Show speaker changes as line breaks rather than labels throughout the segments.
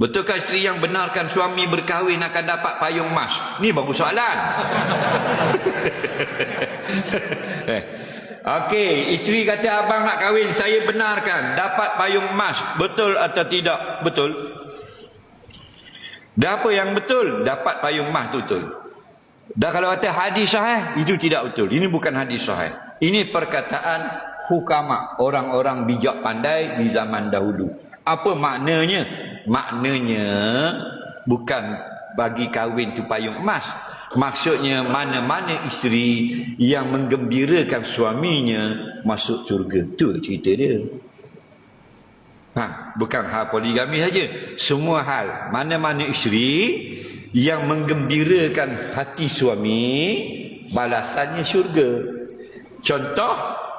Betulkah isteri yang benarkan suami berkahwin akan dapat payung emas? Ni bagus soalan. Okey, isteri kata abang nak kahwin, saya benarkan dapat payung emas. Betul atau tidak? Betul. Dah apa yang betul? Dapat payung emas tu betul. Dah kalau kata hadis sahih, itu tidak betul. Ini bukan hadis sahih. Ini perkataan hukama, orang-orang bijak pandai di zaman dahulu. Apa maknanya? Maknanya bukan bagi kahwin tu payung emas. Maksudnya mana-mana isteri yang menggembirakan suaminya masuk syurga. Itu cerita dia. Bukan hal poligami saja. Semua hal. Mana-mana isteri yang menggembirakan hati suami, balasannya syurga. Contoh,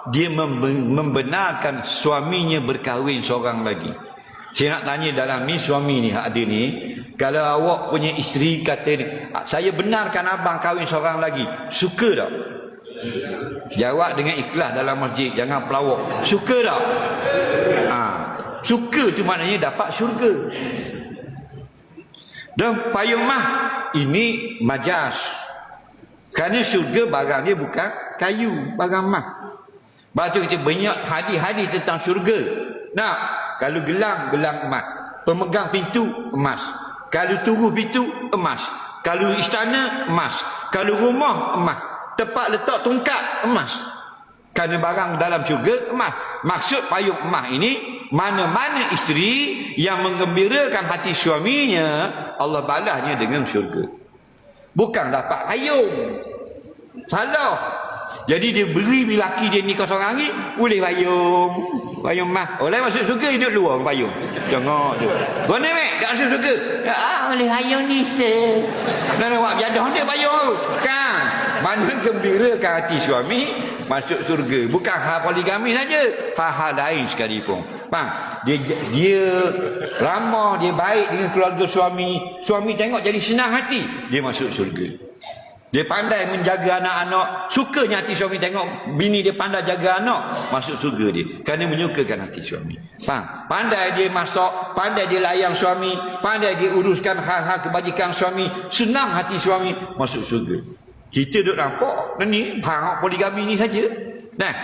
dia membenarkan suaminya berkahwin seorang lagi. Saya nak tanya dalam ni, suami ni ada ni, kalau awak punya isteri kata ni, saya benarkan abang kahwin seorang lagi, suka tak? Jawab dengan ikhlas dalam masjid, jangan pelawak. Suka tak? Suka tu maknanya dapat syurga. Dan payung mah ini majas. Kerana syurga barang dia bukan kayu, barang mah. Baca kita banyak hadis-hadis tentang syurga. Nah, kalau gelang emas. Pemegang pintu emas. Kalau tunggu pintu emas. Kalau istana emas. Kalau rumah emas. Tempat letak tongkat emas. Kerana barang dalam syurga emas. Maksud payung emas ini, mana-mana isteri yang menggembirakan hati suaminya, Allah balasnya dengan syurga. Bukan dapat payung. Salah. Jadi dia beri lelaki dia nikah seorang ni, boleh payung. Payung emas. Orang masuk syurga, hidup luar payung. Jangan tu. Kau ni mek, tak masuk syurga. Boleh payung ni se. Dan awak jadah dia payung. Kan? Mana gembirakan hati suami, masuk syurga. Bukan hal poligami saja, hal-hal lain sekalipun. Faham? Dia ramah, dia baik dengan keluarga suami. Suami tengok jadi senang hati, dia masuk syurga. Dia pandai menjaga anak-anak, sukanya hati suami tengok bini dia pandai jaga anak, masuk syurga dia. Kerana menyukakan hati suami. Faham? Pandai dia masak, pandai dia layan suami, pandai dia uruskan hal-hal kebajikan suami, senang hati suami, masuk syurga. Kita duk nampak ni, poligami ni saja. Nah,